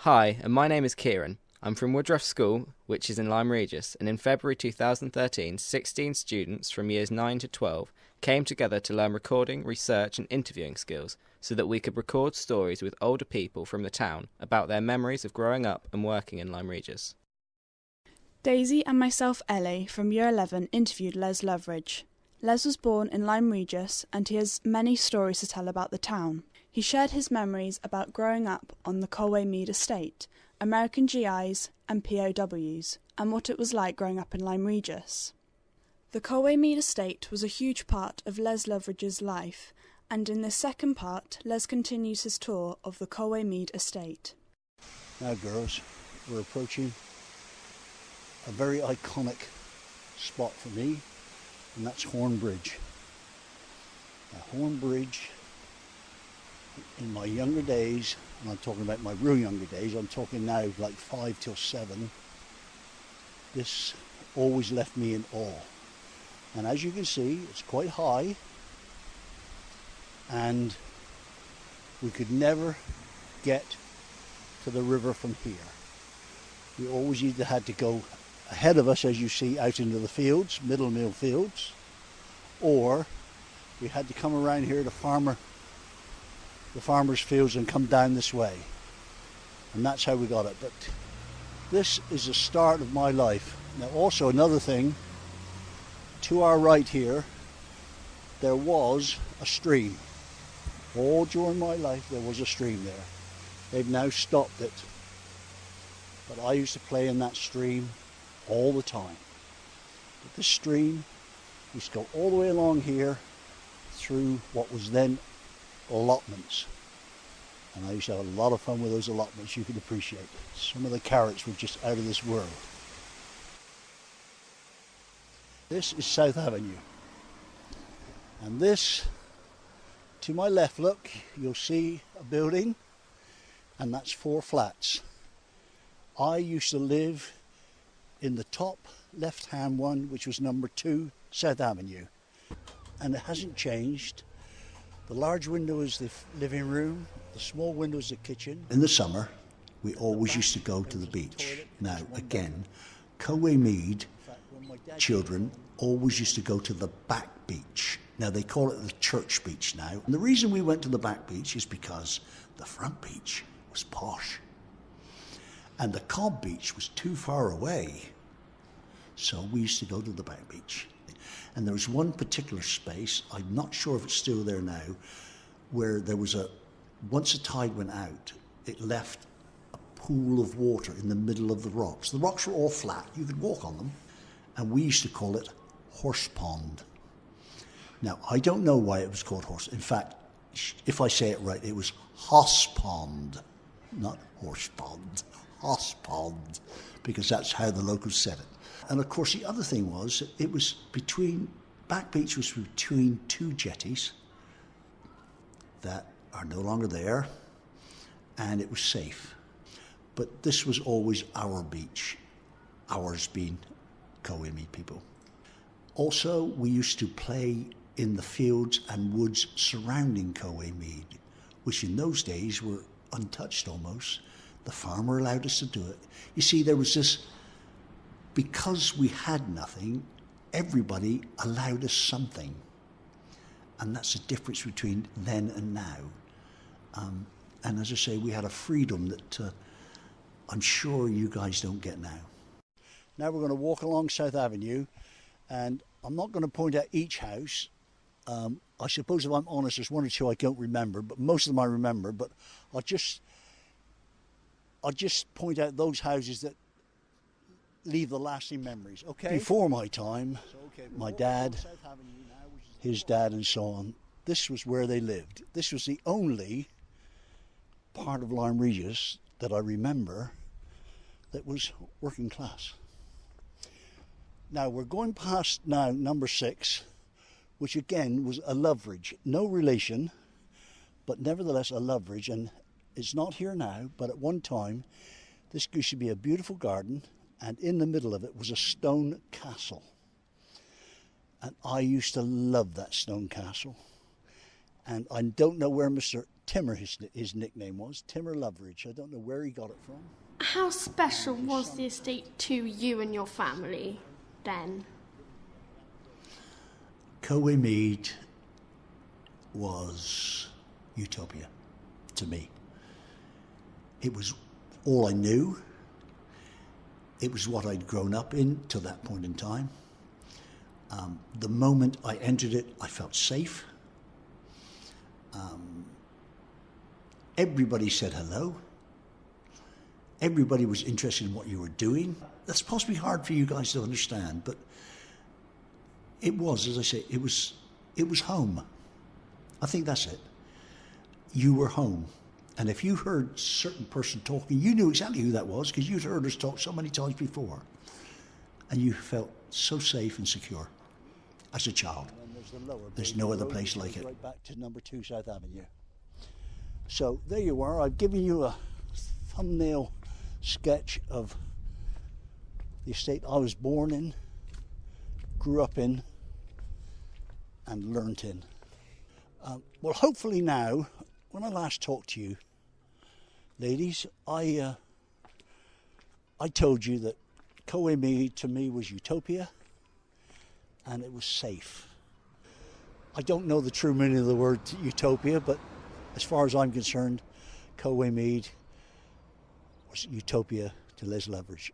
Hi, and my name is Kieran. I'm from Woodruff School, which is in Lyme Regis, and in February 2013, 16 students from years 9 to 12 came together to learn recording, research and interviewing skills so that we could record stories with older people from the town about their memories of growing up and working in Lyme Regis. Daisy and myself, Ellie, from Year 11 interviewed Les Loveridge. Les was born in Lyme Regis and he has many stories to tell about the town. He shared his memories about growing up on the Colway Mead estate, American GIs and POWs, and what it was like growing up in Lyme Regis. The Colway Mead estate was a huge part of Les Loveridge's life, and in this second part, Les continues his tour of the Colway Mead estate. Now girls, we're approaching a very iconic spot for me, and that's Horn Bridge. Now Horn Bridge, in my younger days, and I'm talking about my real younger days, I'm talking now like 5 till 7, this always left me in awe. And as you can see, it's quite high, and we could never get to the river from here. We always either had to go ahead of us, as you see, out into the fields, middle mill fields, or we had to come around here to the farmers' fields and come down this way. And that's how we got it. But this is the start of my life. Now also another thing, to our right here, there was a stream. All during my life there was a stream there. They've now stopped it. But I used to play in that stream all the time. But this stream used to go all the way along here through what was then allotments. And I used to have a lot of fun with those allotments, you can appreciate. Some of the carrots were just out of this world. This is South Avenue. And this, to my left, look, you'll see a building, and that's 4 flats. I used to live in the top left-hand one, which was number 2, South Avenue. And it hasn't changed. The large window is the living room, the small window is the kitchen. In the summer, we always used to go to the beach. Now, again, Colway Mead children always used to go to the back beach. Now, they call it the church beach now. And the reason we went to the back beach is because the front beach was posh. And the Cobb beach was too far away. So we used to go to the back beach. And there was one particular space, I'm not sure if it's still there now, where there was once a tide went out, it left a pool of water in the middle of the rocks. The rocks were all flat, you could walk on them, and we used to call it Horse Pond. Now, I don't know why it was called Horse. In fact, if I say it right, it was Hoss Pond, not Horse Pond, Hoss Pond, because that's how the locals said it. And of course, the other thing was, it was Back Beach was between 2 jetties that are no longer there, and it was safe. But this was always our beach, ours being Colway Mead people. Also, we used to play in the fields and woods surrounding Colway Mead, which in those days were untouched almost. The farmer allowed us to do it. You see, there was this, because we had nothing, everybody allowed us something. And that's the difference between then and now. And as I say, we had a freedom that I'm sure you guys don't get now. Now we're going to walk along South Avenue, and I'm not going to point out each house. I suppose if I'm honest, there's 1 or 2 I don't remember, but most of them I remember. But I'll just point out those houses that leave the lasting memories, okay? Before my time, my dad, his dad and so on, this was where they lived. This was the only part of Lyme Regis that I remember that was working class. Now we're going past now number 6, which again was a Loveridge. No relation, but nevertheless a Loveridge, and it's not here now, but at one time this used to be a beautiful garden, and in the middle of it was a stone castle. And I used to love that stone castle. And I don't know where Mr. Timmer, his nickname was, Timmer Loveridge. I don't know where he got it from. How special was the estate to you and your family then? Colway Mead was utopia to me. It was all I knew. It was what I'd grown up in till that point in time. The moment I entered it, I felt safe. Everybody said hello. Everybody was interested in what you were doing. That's possibly hard for you guys to understand, but it was, as I say, it was home. I think that's it. You were home. And if you heard a certain person talking, you knew exactly who that was because you'd heard us talk so many times before. And you felt so safe and secure as a child. There's no other place like it. Right back to number 2 South Avenue. So there you are. I've given you a thumbnail sketch of the estate I was born in, grew up in, and learnt in. Well, hopefully now, when I last talked to you, ladies, I told you that Colway Mead to me was utopia, and it was safe. I don't know the true meaning of the word utopia, but as far as I'm concerned, Colway Mead was utopia to Les Loveridge.